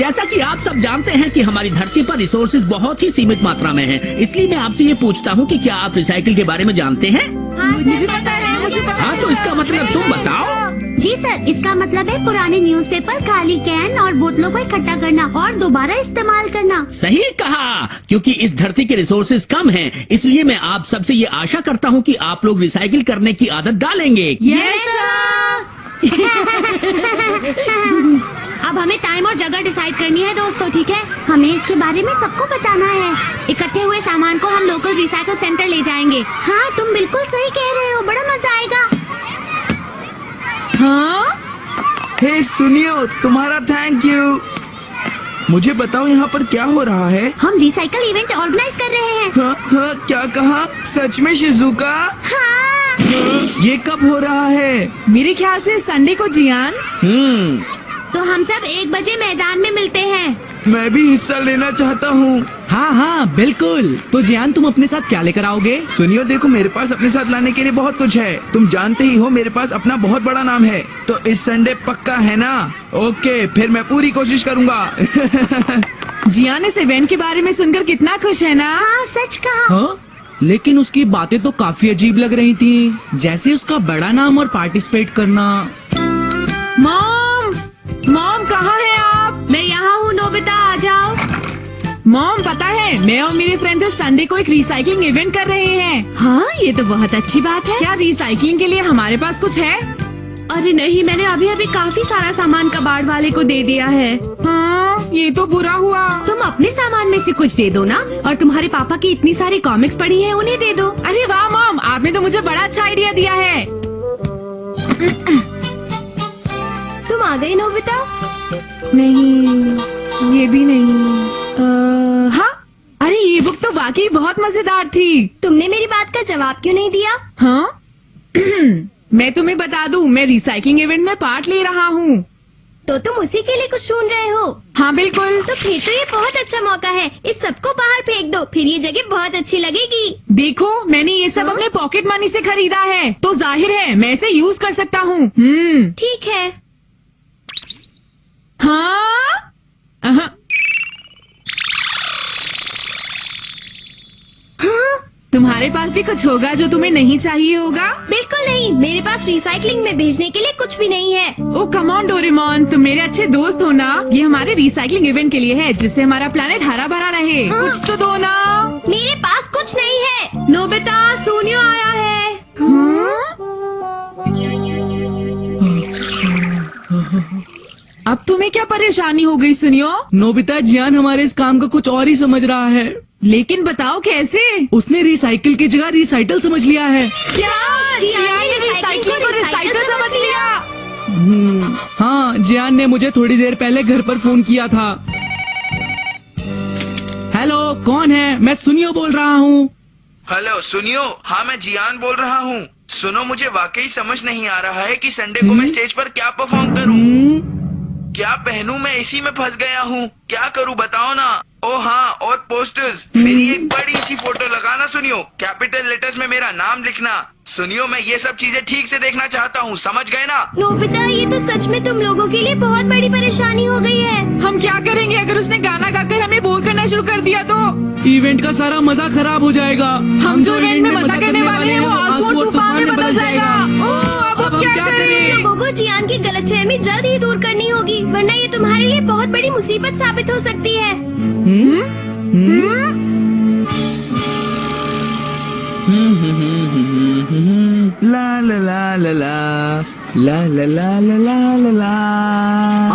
जैसा कि आप सब जानते हैं कि हमारी धरती पर रिसोर्सेज बहुत ही सीमित मात्रा में हैं, इसलिए मैं आपसे ये पूछता हूँ कि क्या आप रिसाइकिल के बारे में जानते हैं? मुझे पता है, मुझे पता हाँ, तो इसका मतलब तुम बताओ। जी सर, इसका मतलब है पुराने न्यूज़पेपर, खाली कैन और बोतलों को इकट्ठा करना और दोबारा इस्तेमाल करना। सही कहा, क्योंकि इस धरती के रिसोर्सेज कम हैं, इसलिए मैं आप सबसे ये आशा करता हूँ कि आप लोग रिसाइकिल करने की आदत डालेंगे। Yes sir. अब हमें टाइम और जगह डिसाइड करनी है दोस्तों, ठीक है? हमें इसके बारे में सबको बताना है। इकट्ठे हुए सामान को हम लोकल रिसाइकल सेंटर ले जाएंगे। हाँ, तुम बिल्कुल सही कह रहे हो, बड़ा मजा आएगा। हाँ? हे सुनियो, तुम्हारा थैंक यू। मुझे बताओ यहाँ पर क्या हो रहा है? हम रिसाइकल इवेंट ऑर्गेनाइज कर रहे हैं। हाँ, हाँ, क्या कहा? सच में शिजुका? हाँ। ये कब हो रहा है? मेरे ख्याल से संडे को जियान। तो हम सब 1 बजे मैदान में मिलते हैं। मैं भी हिस्सा लेना चाहता हूँ। हाँ हाँ बिल्कुल। तो जियान, तुम अपने साथ क्या लेकर आओगे? सुनियो, देखो मेरे पास अपने साथ लाने के लिए बहुत कुछ है। तुम जानते ही हो मेरे पास अपना बहुत बड़ा नाम है। तो इस संडे पक्का है ना? ओके, फिर मैं पूरी कोशिश करूँगा। जियान इस इवेंट के बारे में सुनकर कितना खुश है ना? हाँ, सच कहा। हाँ? लेकिन उसकी बातें तो काफी अजीब लग रही थी, जैसे उसका बड़ा नाम और पार्टिसिपेट करना। मॉम कहाँ हैं आप? मैं यहाँ हूँ नोबिता, आ जाओ। मॉम, पता है मैं और मेरे फ्रेंड्स संडे को एक रिसाइकलिंग इवेंट कर रहे हैं। हाँ, ये तो बहुत अच्छी बात है। क्या रिसाइकलिंग के लिए हमारे पास कुछ है? अरे नहीं, मैंने अभी अभी काफी सारा सामान कबाड़ वाले को दे दिया है। हाँ, ये तो बुरा हुआ। तुम अपने सामान में से कुछ दे दो ना, और तुम्हारे पापा की इतनी सारी कॉमिक्स पढ़ी हैं, उन्हें दे दो। अरे वाह मॉम, आपने तो मुझे बड़ा अच्छा आइडिया दिया है। तुम आ गई नोबिता? नहीं, ये भी नहीं। हाँ, अरे ये बुक तो वाकई बहुत मजेदार थी। तुमने मेरी बात का जवाब क्यों नहीं दिया? हाँ? मैं तुम्हें बता दूं, मैं रिसाइकलिंग इवेंट में पार्ट ले रहा हूँ। तो तुम उसी के लिए कुछ ढूंढ रहे हो? हाँ बिल्कुल। तो फिर तो ये बहुत अच्छा मौका है। इस सबको बाहर फेंक दो, फिर ये जगह बहुत अच्छी लगेगी। देखो, मैंने ये सब अपने पॉकेट मनी से खरीदा है, तो जाहिर है मैं इसे यूज कर सकता हूँ। ठीक है। हाँ? हाँ? तुम्हारे पास भी कुछ होगा जो तुम्हें नहीं चाहिए होगा? बिल्कुल नहीं, मेरे पास रिसाइकलिंग में भेजने के लिए कुछ भी नहीं है। ओ कम ऑन डोरेमोन, तुम मेरे अच्छे दोस्त हो ना। ये हमारे रिसाइकलिंग इवेंट के लिए है, जिससे हमारा प्लेनेट हरा भरा रहे। हाँ। कुछ तो दो ना। मेरे पास कुछ नहीं है। नोबिता, सोनियो आया है। अब तुम्हें क्या परेशानी हो गई सुनियो? नोबिता, जियान हमारे इस काम को कुछ और ही समझ रहा है। लेकिन बताओ कैसे? उसने रिसाइकिल की जगह रिसाइटल समझ लिया है। क्या? जियान ने रिसाइकिल को रिसाइकल समझ लिया? हाँ, जियान ने मुझे थोड़ी देर पहले घर पर फोन किया था। हेलो, कौन है? मैं सुनियो बोल रहा हूँ। हेलो सुनियो, हाँ मैं जियान बोल रहा हूँ। सुनो, मुझे वाकई समझ नहीं आ रहा है कि संडे को मैं स्टेज पर क्या परफॉर्म करूँ। क्या पहनूं, मैं इसी में फंस गया हूँ। क्या करूँ बताओ ना। ओ हाँ, और पोस्टर्स, मेरी एक बड़ी सी फोटो लगाना सुनियो। कैपिटल लेटर्स में मेरा नाम लिखना। सुनियो, मैं ये सब चीजें ठीक से देखना चाहता हूँ, समझ गए ना? नोबिता, ये तो सच में तुम लोगों के लिए बहुत बड़ी परेशानी हो गई है। हम क्या करेंगे अगर उसने गाना गाकर हमें बोर करना शुरू कर दिया तो? इवेंट का सारा मजा खराब हो जाएगा। हम जो इवेंट में मजा करने वाले हैं वो आंसू और तूफान में बदल जाएगा। ओह, अब हम क्या करें? लोगों को जियान की गलतफहमी जल्द ही दूर करनी होगी, वरना ये तुम्हारे लिए बहुत बड़ी मुसीबत साबित हो सकती है। ला ला ला ला ला ला ला ला ला ला ला।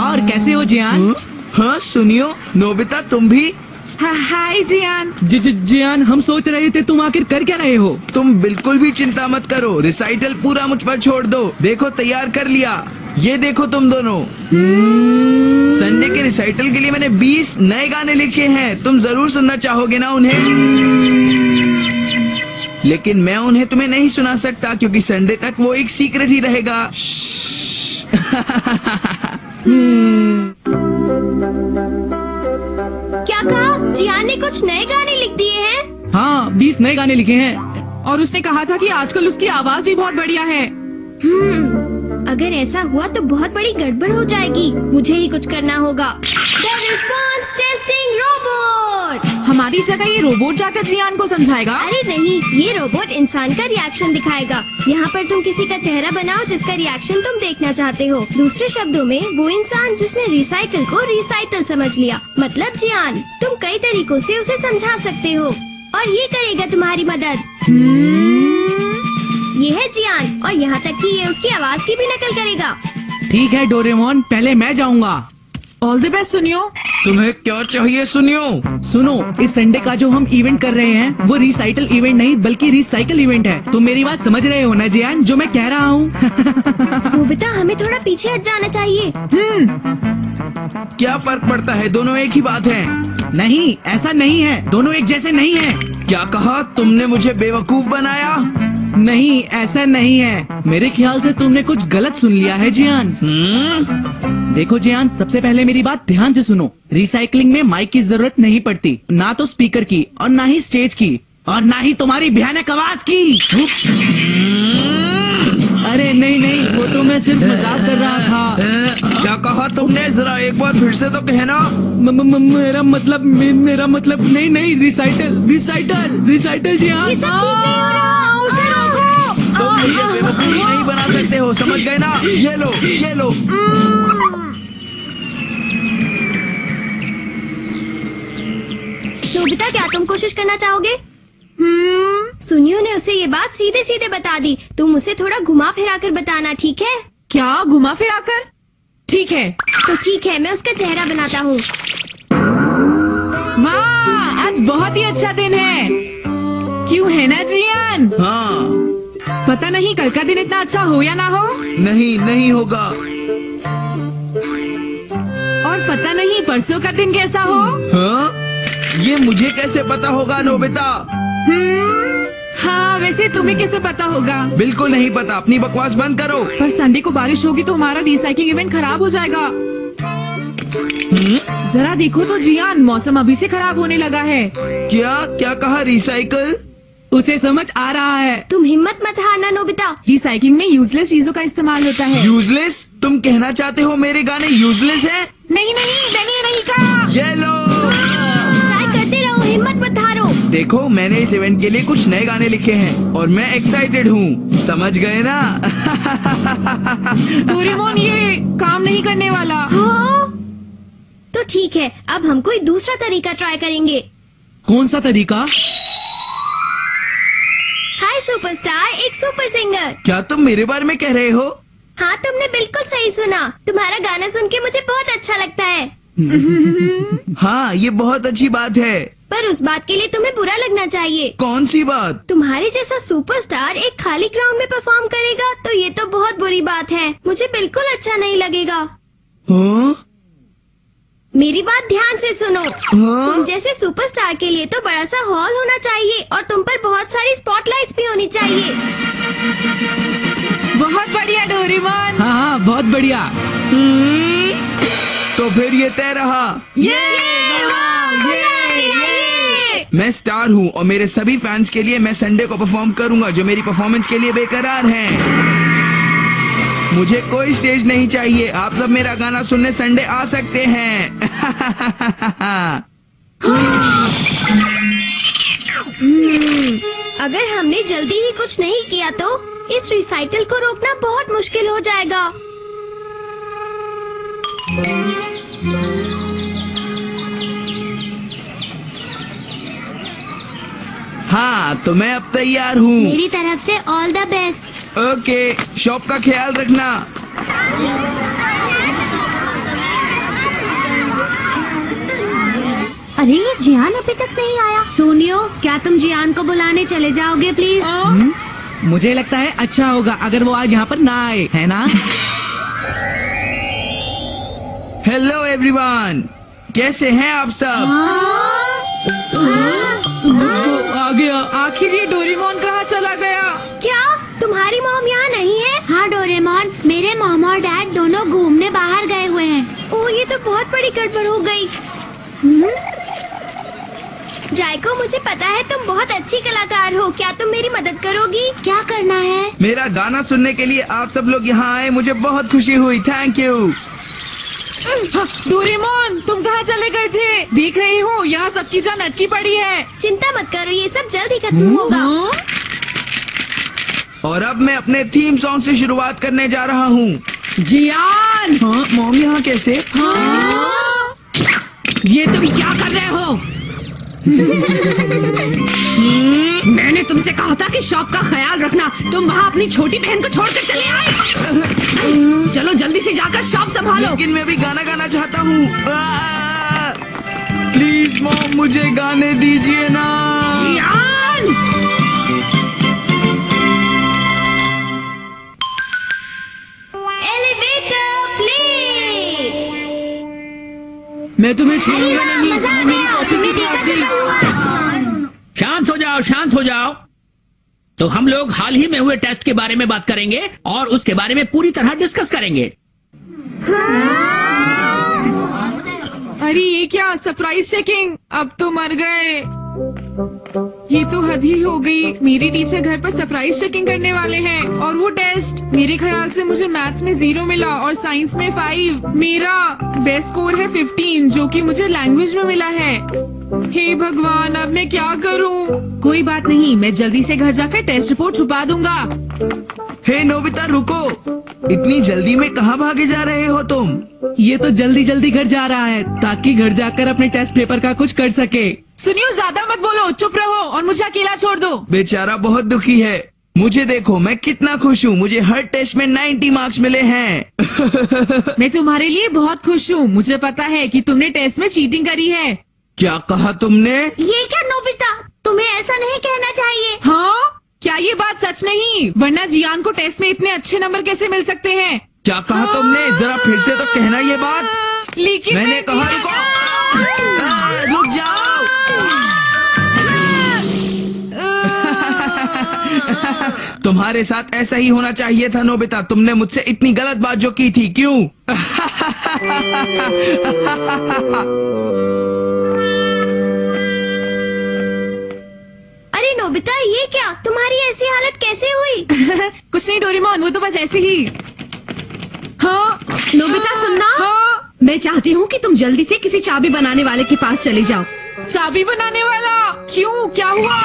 और कैसे हो जियान? हाँ सुनियो, नोबिता तुम भी? हाय जियान। जियान, हम सोच रहे थे तुम आखिर कर क्या रहे हो? तुम बिल्कुल भी चिंता मत करो, रिसाइटल पूरा मुझ पर छोड़ दो। देखो तैयार कर लिया, ये देखो तुम दोनों। संडे के रिसाइटल के लिए मैंने 20 नए गाने लिखे हैं। तुम जरूर सुनना चाहोगे ना उन्हें? लेकिन मैं उन्हें तुम्हें नहीं सुना सकता, क्योंकि संडे तक वो एक सीक्रेट ही रहेगा। क्या कहा? जियान ने कुछ नए गाने लिख दिए हैं? हाँ, 20 नए गाने लिखे हैं। और उसने कहा था कि आजकल उसकी आवाज भी बहुत बढ़िया है। अगर ऐसा हुआ तो बहुत बड़ी गड़बड़ हो जाएगी। मुझे ही कुछ करना होगा। Response testing robot. हमारी जगह ये रोबोट जाकर जियान को समझाएगा। अरे नहीं, ये रोबोट इंसान का रिएक्शन दिखाएगा। यहाँ पर तुम किसी का चेहरा बनाओ जिसका रिएक्शन तुम देखना चाहते हो। दूसरे शब्दों में वो इंसान जिसने रिसाइकिल को रिसाइकल समझ लिया, मतलब जियान। तुम कई तरीकों से उसे समझा सकते हो और ये करेगा तुम्हारी मदद। ये है जियान, और यहाँ तक कि ये उसकी आवाज की भी नकल करेगा। ठीक है डोरेमोन, पहले मैं जाऊंगा। ऑल द बेस्ट सुनियो। तुम्हें क्या चाहिए सुनियो? सुनो, इस संडे का जो हम इवेंट कर रहे हैं वो रिसाइकल इवेंट नहीं बल्कि रिसाइकल इवेंट है। तुम मेरी बात समझ रहे हो ना जियान, जो मैं कह रहा हूँ? नोबिता, हमें थोड़ा पीछे हट जाना चाहिए। क्या फर्क पड़ता है, दोनों एक ही बात है। नहीं, ऐसा नहीं है, दोनों एक जैसे नहीं है। क्या कहा तुमने? मुझे बेवकूफ बनाया? नहीं, ऐसा नहीं है। मेरे ख्याल से तुमने कुछ गलत सुन लिया है जियान। देखो जियान, सबसे पहले मेरी बात ध्यान से सुनो। रिसाइकलिंग में माइक की जरूरत नहीं पड़ती, ना तो स्पीकर की और ना ही स्टेज की और ना ही तुम्हारी भयानक आवाज की। अरे नहीं नहीं, वो तो मैं सिर्फ मजाक कर रहा था। क्या कहा तुमने? जरा एक बार फिर से तो कहना। मेरा मतलब नहीं नहीं, रिसाइटल जियान। ये सब ठीक नहीं हो रहा। तुम मुझे बेवकूफ नहीं बना सकते हो, समझ गए ना? ये लो, ये लो। नोबिता, क्या तुम कोशिश करना चाहोगे? सुनियो ने उसे ये बात सीधे सीधे बता दी। तुम उसे थोड़ा घुमा फिरा कर बताना, ठीक है? क्या घुमा फिरा कर? ठीक है। तो ठीक है, मैं उसका चेहरा बनाता हूँ। वाह, आज बहुत ही अच्छा दिन है। क्यों है ना जियान? हाँ। पता नहीं कल का दिन इतना अच्छा हो या ना हो, नहीं होगा। और पता नहीं परसों का दिन कैसा हो। हाँ? ये मुझे कैसे पता होगा नोबिता? हाँ, वैसे तुम्हें कैसे पता होगा? बिल्कुल नहीं पता, अपनी बकवास बंद करो। पर संडे को बारिश होगी तो हमारा रिसाइकलिंग इवेंट खराब हो जाएगा। जरा देखो तो जियान, मौसम अभी से खराब होने लगा है। क्या कहा? रिसाइकल? उसे समझ आ रहा है। तुम हिम्मत मत हारना नोबिता। रिसाइकलिंग में यूजलेस चीजों का इस्तेमाल होता है। यूजलेस? तुम कहना चाहते हो मेरे गाने यूजलेस हैं? नहीं नहीं, मैंने ये नहीं कहा। ये लो। ट्राई करते रहो, हिम्मत मत हारो। देखो, मैंने इस इवेंट के लिए कुछ नए गाने लिखे हैं और मैं एक्साइटेड हूँ, समझ गए ना? डोरेमोन, ये काम नहीं करने वाला। हो? तो ठीक है, अब हम कोई दूसरा तरीका ट्राई करेंगे। कौन सा तरीका? हाय सुपरस्टार, एक सुपर सिंगर। क्या तुम मेरे बारे में कह रहे हो? हाँ, तुमने बिल्कुल सही सुना। तुम्हारा गाना सुन के मुझे बहुत अच्छा लगता है। हाँ, ये बहुत अच्छी बात है। पर उस बात के लिए तुम्हें बुरा लगना चाहिए। कौन सी बात? तुम्हारे जैसा सुपरस्टार एक खाली ग्राउंड में परफॉर्म करेगा तो ये तो बहुत बुरी बात है। मुझे बिल्कुल अच्छा नहीं लगेगा। हाँ? मेरी बात ध्यान से सुनो। हाँ? तुम जैसे सुपरस्टार के लिए तो बड़ा सा हॉल होना चाहिए और तुम पर बहुत सारी स्पॉटलाइट्स भी होनी चाहिए। बहुत बढ़िया डोरेमोन। हाँ, बहुत बढ़िया। तो फिर ये तय रहा। मैं स्टार हूँ और मेरे सभी फैंस के लिए मैं संडे को परफॉर्म करूंगा, जो मेरी परफॉर्मेंस के लिए बेकरार हैं। मुझे कोई स्टेज नहीं चाहिए। आप सब मेरा गाना सुनने संडे आ सकते हैं। अगर हमने जल्दी ही कुछ नहीं किया तो इस रिसाइकल को रोकना बहुत मुश्किल हो जाएगा। हाँ, तो मैं अब तैयार हूँ। मेरी तरफ से all the best. Okay, shop का ख्याल रखना। अरे, ये जियान अभी तक नहीं आया। सोनियो, क्या तुम जियान को बुलाने चले जाओगे प्लीज? मुझे लगता है अच्छा होगा अगर वो आज यहाँ पर ना आए, है ना? हेलो एवरीवन, कैसे हैं आप सब? आ गया। आखिर ये डोरेमोन कहाँ चला गया? क्या तुम्हारी मॉम यहाँ नहीं है? हाँ डोरेमोन, मेरे मॉम और डैड दोनों घूमने बाहर गए हुए हैं। ओह, ये तो बहुत बड़ी गड़बड़ हो गई। जायको, मुझे पता है तुम बहुत अच्छी कलाकार हो। क्या तुम मेरी मदद करोगी? क्या करना है? मेरा गाना सुनने के लिए आप सब लोग यहाँ आए, मुझे बहुत खुशी हुई। Thank you. डोरेमोन, तुम कहाँ चले गए थे? देख रही हो यहाँ सबकी जान अटकी पड़ी है। चिंता मत करो, ये सब जल्द ही खत्म होगा। और अब मैं अपने थीम सॉन्ग से शुरुआत करने जा रहा हूँ। जियान, हाँ मॉम, यहाँ कैसे? ये तुम क्या कर रहे हो? मैंने तुमसे कहा था कि शॉप का ख्याल रखना। तुम वहाँ अपनी छोटी बहन को छोड़कर चले आए। चलो जल्दी से जाकर शॉप संभालो। लेकिन मैं भी गाना गाना चाहता हूँ। प्लीज मॉम, मुझे गाने दीजिए ना। जियान! Elevator please. मैं तुम्हें छोड़ूंगा नहीं। मजा आ गया, तुमने देखा खत्म हुआ। शांत हो जाओ, शांत हो जाओ। तो हम लोग हाल ही में हुए टेस्ट के बारे में बात करेंगे और उसके बारे में पूरी तरह डिस्कस करेंगे। अरे ये क्या सरप्राइज चेकिंग? अब तो मर गए। ये तो हद ही हो गई। मेरी टीचर घर पर सरप्राइज चेकिंग करने वाले हैं और वो टेस्ट। मेरे ख्याल से मुझे मैथ्स में 0 मिला और साइंस में 5। मेरा बेस्ट स्कोर है 15, जो कि मुझे लैंग्वेज में मिला है। हे भगवान, अब मैं क्या करूं? कोई बात नहीं, मैं जल्दी से घर जाकर टेस्ट रिपोर्ट छुपा दूंगा। हे नोबिता, रुको। इतनी जल्दी में कहाँ भागे जा रहे हो तुम? ये तो जल्दी जल्दी घर जा रहा है ताकि घर जाकर अपने टेस्ट पेपर का कुछ कर सके। सुनियो, ज्यादा मत बोलो, चुप रहो और मुझे अकेला छोड़ दो। बेचारा बहुत दुखी है। मुझे देखो, मैं कितना खुश हूँ। मुझे हर टेस्ट में 90 मार्क्स मिले हैं। मैं तुम्हारे लिए बहुत खुश हूँ। मुझे पता है कि तुमने टेस्ट में चीटिंग करी है। क्या कहा तुमने? ये क्या नोबिता, तुम्हें ऐसा नहीं कहना चाहिए। हाँ? क्या ये बात सच नहीं? वरना जियान को टेस्ट में इतने अच्छे नंबर कैसे मिल सकते हैं? क्या कहा तुमने? जरा फिर से तो कहना ये बात। लेकिन मैंने मैं कहा रुको। रुक जाओ। तुम्हारे साथ ऐसा ही होना चाहिए था नोबिता। तुमने मुझसे इतनी गलत बात जो की थी, क्यों? अरे नोबिता, ये क्या? तुम्हारी ऐसी हालत कैसे हुई? कुछ नहीं डोरेमोन, वो तो बस ऐसे ही। हाँ नोबिता सुनना। हाँ, मैं चाहती हूँ कि तुम जल्दी से किसी चाबी बनाने वाले के पास चले जाओ। चाबी बनाने वाला? क्यों, क्या हुआ?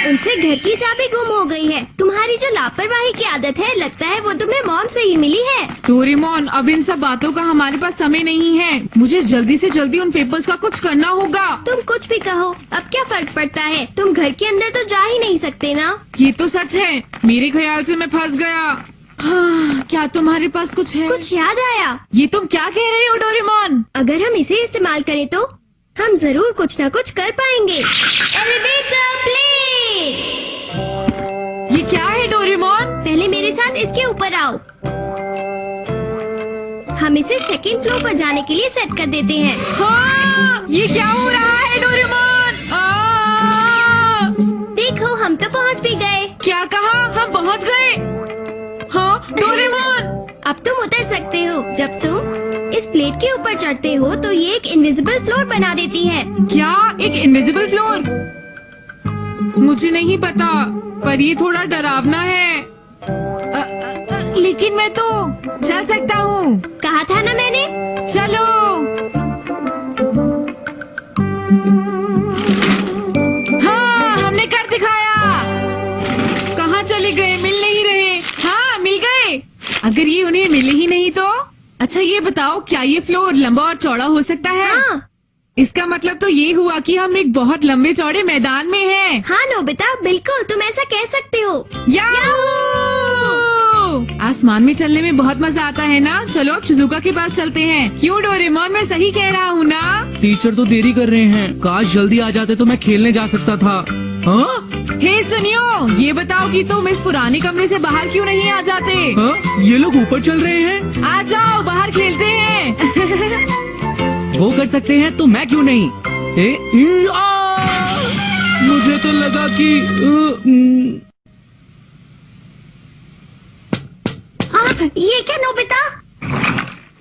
उनसे घर की चाबी गुम हो गई है। तुम्हारी जो लापरवाही की आदत है, लगता है वो तुम्हें मॉम से ही मिली है। डोरेमोन, अब इन सब बातों का हमारे पास समय नहीं है। मुझे जल्दी से जल्दी उन पेपर्स का कुछ करना होगा। तुम कुछ भी कहो, अब क्या फर्क पड़ता है? तुम घर के अंदर तो जा ही नहीं सकते ना। ये तो सच है। मेरे ख्याल से मैं फंस गया। हाँ, क्या तुम्हारे पास कुछ है? कुछ याद आया? ये तुम क्या कह रही हो डोरेमोन? अगर हम इसे इस्तेमाल करें तो हम जरूर कुछ न कुछ कर पाएंगे। Elevator please. ये क्या है डोरेमोन? पहले मेरे साथ इसके ऊपर आओ। हम इसे सेकंड फ्लोर पर जाने के लिए सेट कर देते हैं। हाँ, ये क्या हो रहा है डोरेमोन? देखो, हम तो पहुंच भी गए। क्या कहा? हम पहुंच गए? हाँ डोरेमोन। अब तुम उतर सकते हो। जब तुम इस प्लेट के ऊपर चढ़ते हो तो ये एक इनविजिबल फ्लोर बना देती है। क्या, एक इनविजिबल फ्लोर? मुझे नहीं पता, पर ये थोड़ा डरावना है। लेकिन मैं तो चल सकता हूँ। कहा था ना मैंने। चलो। हाँ, हमने कर दिखाया। कहाँ चले गए? मिल नहीं रहे। हाँ, मिल गए। अगर ये उन्हें मिले ही नहीं तो? अच्छा ये बताओ, क्या ये फ्लोर लंबा और चौड़ा हो सकता है? हाँ। इसका मतलब तो ये हुआ कि हम एक बहुत लंबे चौड़े मैदान में हैं। हाँ नोबिता, बिल्कुल तुम ऐसा कह सकते हो। याहू! आसमान में चलने में बहुत मजा आता है ना? चलो अब शिजुका के पास चलते हैं। क्यों डोरेमोन, मैं सही कह रहा हूँ ना? टीचर तो देरी कर रहे हैं। काश जल्दी आ जाते तो मैं खेलने जा सकता था। हाँ? हे सुनियो, ये बताओ कि तुम इस पुराने कमरे से बाहर क्यों नहीं आ जाते? हाँ? ये लोग ऊपर चल रहे हैं। आ जाओ, बाहर खेलते हैं। वो कर सकते हैं तो मैं क्यों नहीं? मुझे तो लगा कि ये क्या नोबिता?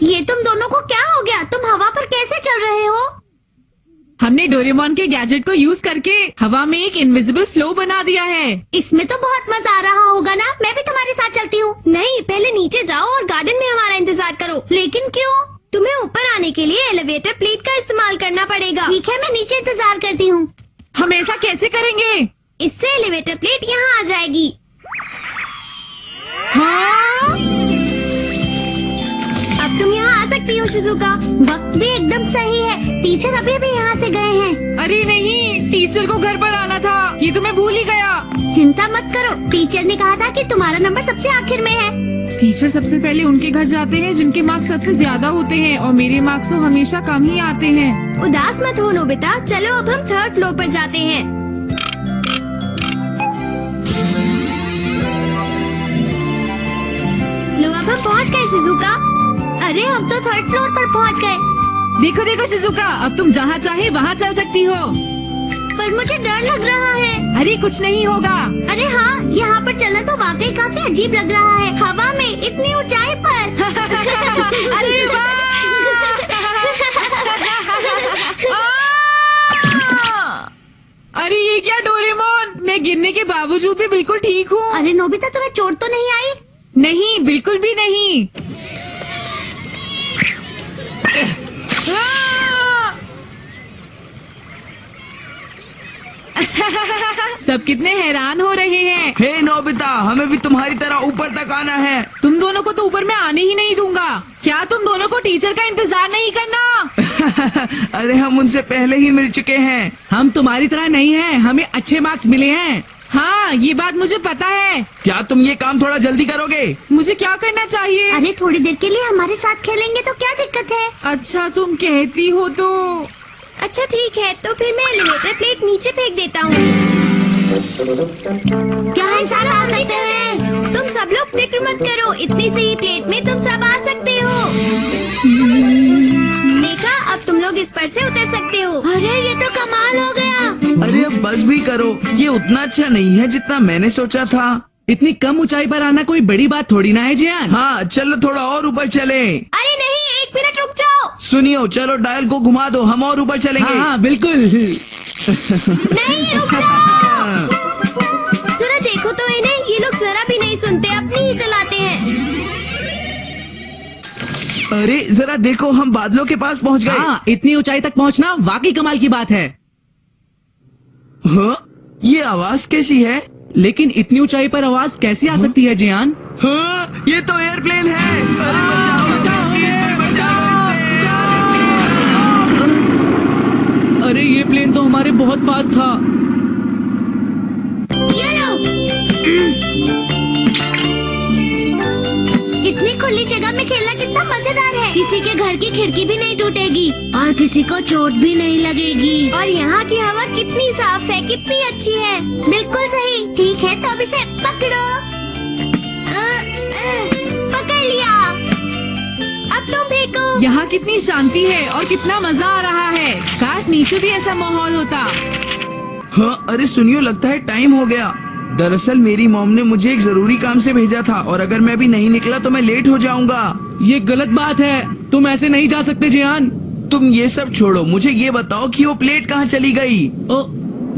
ये तुम दोनों को क्या हो गया? तुम हवा पर कैसे चल रहे हो? हमने डोरेमोन के गैजेट को यूज करके हवा में एक इनविजिबल फ्लो बना दिया है। इसमें तो बहुत मजा आ रहा होगा ना? मैं भी तुम्हारे साथ चलती हूँ। नहीं, पहले नीचे जाओ और गार्डन में हमारा इंतजार करो। लेकिन क्यों? तुम्हें ऊपर आने के लिए एलिवेटर प्लेट का इस्तेमाल करना पड़ेगा। ठीक है, मैं नीचे इंतजार करती हूँ। हम ऐसा कैसे करेंगे? इससे एलिवेटर प्लेट यहाँ आ जाएगी। हाँ? अब तुम यहाँ आ सकती हो शिजुका। वक्त भी एकदम सही है, टीचर अभी अभी यहाँ से गए हैं। अरे नहीं, टीचर को घर पर आना था, ये तो मैं भूल ही गया। चिंता मत करो, टीचर ने कहा था कि तुम्हारा नंबर सबसे आखिर में है। टीचर सबसे पहले उनके घर जाते हैं जिनके मार्क्स सबसे ज्यादा होते हैं, और मेरे मार्क्स तो हमेशा कम ही आते हैं। उदास मत हो नोबिता, चलो अब हम 3rd फ्लोर पर जाते हैं। लो अब हम पहुँच गए शिजुका। अरे हम तो 3rd फ्लोर पर पहुँच गए। देखो देखो शिजुका, अब तुम जहाँ चाहे वहाँ चल सकती हो। पर मुझे डर लग रहा है। अरे कुछ नहीं होगा। अरे हाँ, यहाँ पर चलना तो वाकई काफी अजीब लग रहा है, हवा में इतनी ऊंचाई पर। अरे वाह! अरे ये क्या डोरेमोन, मैं गिरने के बावजूद भी बिल्कुल ठीक हूँ। अरे नोबिता, तुम्हें चोट तो नहीं आई? नहीं, बिल्कुल भी नहीं। सब कितने हैरान हो रहे हैं। हे नोबिता, हमें भी तुम्हारी तरह ऊपर तक आना है। तुम दोनों को तो ऊपर मैं आने ही नहीं दूंगा। क्या तुम दोनों को टीचर का इंतजार नहीं करना? अरे हम उनसे पहले ही मिल चुके हैं। हम तुम्हारी तरह नहीं हैं, हमें अच्छे मार्क्स मिले हैं। हाँ, ये बात मुझे पता है। क्या तुम ये काम थोड़ा जल्दी करोगे? मुझे क्या करना चाहिए? अरे थोड़ी देर के लिए हमारे साथ खेलेंगे तो क्या दिक्कत है? अच्छा तुम कहती हो तो। अच्छा ठीक है, तो फिर मैं एलिवेटर प्लेट नीचे फेंक देता हूँ। क्या इंसान आ सकते हैं? तुम सब लोग फिक्र मत करो, इतनी सी ही प्लेट में तुम सब आ सकते हो। देखा, अब तुम लोग इस पर से उतर सकते हो। अरे ये तो कमाल हो गया। अरे अब बस भी करो, ये उतना अच्छा नहीं है जितना मैंने सोचा था। इतनी कम ऊंचाई पर आना कोई बड़ी बात थोड़ी ना है जियान। हाँ चलो थोड़ा और ऊपर चले। अरे नहीं, 1 मिनट रुक जाओ। सुनियो, चलो डायल को घुमा दो, हम और ऊपर चलेंगे। हाँ बिल्कुल। नहीं रुक जाओ। जरा देखो तो इन्हें, ये लोग जरा भी नहीं सुनते, अपनी ही चलाते हैं। अरे जरा देखो, हम बादलों के पास पहुंच गए। हाँ, इतनी ऊंचाई तक पहुँचना वाकई कमाल की बात है। हाँ, ये आवाज कैसी है? लेकिन इतनी ऊंचाई पर आवाज कैसे आ सकती है जियान? हाँ, ये तो एयरप्लेन है। अरे बचाओ, प्लीज कोई बचाओ इसे। अरे ये प्लेन तो हमारे बहुत पास था। ये लो। इतनी खुली जगह में खेलना कितना मजेदार है। किसी के घर की खिड़की भी नहीं टूटेगी और किसी को चोट भी नहीं लगेगी। और यहाँ की हवा कितनी साफ है, कितनी अच्छी है। बिल्कुल सही। ठीक है, तो अब इसे पकड़ो। पकड़ लिया। अब तुम फेंको। यहाँ कितनी शांति है और कितना मजा आ रहा है। काश नीचे भी ऐसा माहौल होता। हाँ, अरे सुनियो, लगता है टाइम हो गया। दरअसल मेरी मॉम ने मुझे एक जरूरी काम से भेजा था, और अगर मैं अभी नहीं निकला तो मैं लेट हो जाऊंगा। ये गलत बात है, तुम ऐसे नहीं जा सकते जियान। तुम ये सब छोड़ो, मुझे ये बताओ कि वो प्लेट कहाँ चली गई?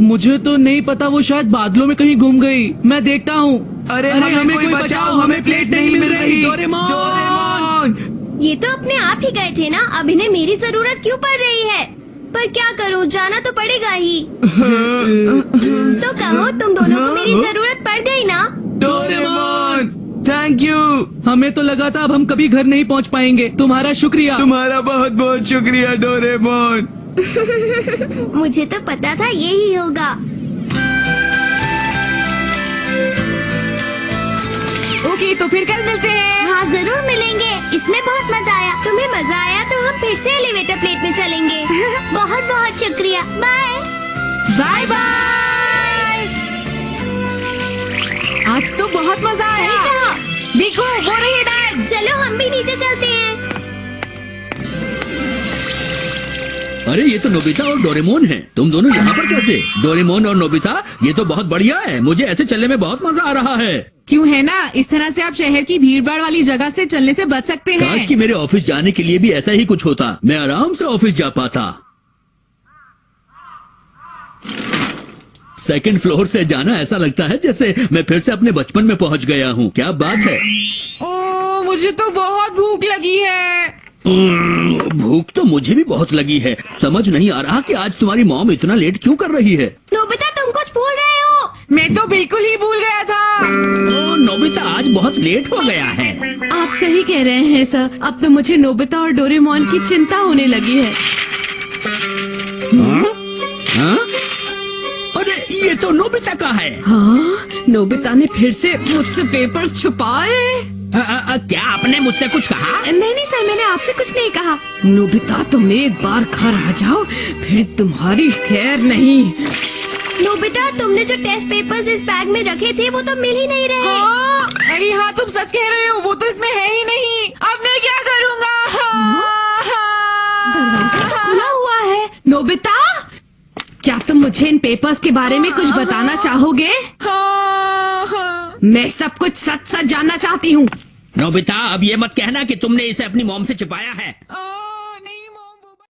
मुझे तो नहीं पता, वो शायद बादलों में कहीं गुम गई। मैं देखता हूँ। अरे हमें कोई बचाओ, हमें प्लेट नहीं मिल रही। डोरेमोन! डोरेमोन! ये तो अपने आप ही गए थे ना, अब इन्हें मेरी जरूरत क्यों पड़ रही है? पर क्या करूं, जाना तो पड़ेगा ही। तो कहो, तुम दोनों को मेरी जरूरत पड़ गई ना? Doraemon, thank you. हमें तो लगा था अब हम कभी घर नहीं पहुंच पाएंगे। तुम्हारा शुक्रिया। तुम्हारा बहुत बहुत शुक्रिया डोरेमोन। मुझे तो पता था यही होगा। ओके, तो फिर कल मिलते हैं। हाँ जरूर मिलेंगे, इसमें बहुत मजा आया। तुम्हें मजा आया तो हम फिर से एलिवेटर प्लेट में चलेंगे। बहुत बहुत शुक्रिया। Bye bye bye. आज तो बहुत मजा आया। सही कहा। देखो वो रही डैड। चलो हम भी नीचे चलते हैं। अरे ये तो नोबिता और डोरेमोन हैं। तुम दोनों यहाँ पर कैसे? डोरेमोन और नोबिता, ये तो बहुत बढ़िया है। मुझे ऐसे चलने में बहुत मजा आ रहा है। क्यों है ना, इस तरह से आप शहर की भीड़-भाड़ वाली जगह से चलने से बच सकते हैं। काश कि मेरे ऑफिस जाने के लिए भी ऐसा ही कुछ होता, मैं आराम से ऑफिस जा पाता। 2nd फ्लोर से जाना ऐसा लगता है जैसे मैं फिर से अपने बचपन में पहुंच गया हूँ। क्या बात है। ओ, मुझे तो बहुत भूख लगी है। भूख तो मुझे भी बहुत लगी है। समझ नहीं आ रहा कि आज तुम्हारी मॉम इतना लेट क्यों कर रही है। नोबिता तुम कुछ भूल रहे हो। मैं तो बिल्कुल ही भूल गया था। ओ, नोबिता आज बहुत लेट हो गया है। आप सही कह रहे हैं सर, अब तो मुझे नोबिता और डोरेमोन की चिंता होने लगी है। हाँ? अरे ये तो नोबिता का है। हाँ, नोबिता ने फिर से मुझसे पेपर्स छुपाए। क्या आपने मुझसे कुछ कहा? नहीं सर, मैंने आपसे कुछ नहीं कहा। नोबिता तुम एक बार घर आ जाओ, फिर तुम्हारी खैर नहीं। नोबिता तुमने जो टेस्ट पेपर्स इस बैग में रखे थे वो तो मिल ही नहीं रहे। हाँ, अरे हाँ तुम सच कह रहे हो, वो तो इसमें है ही नहीं। अब मैं क्या करूँगा? दरवाजा खुला हुआ है। नोबिता, क्या तुम मुझे इन पेपर्स के बारे में कुछ बताना चाहोगे? मैं सब कुछ सच सच जानना चाहती हूँ। नोबिता अब ये मत कहना कि तुमने इसे अपनी मॉम से छिपाया है।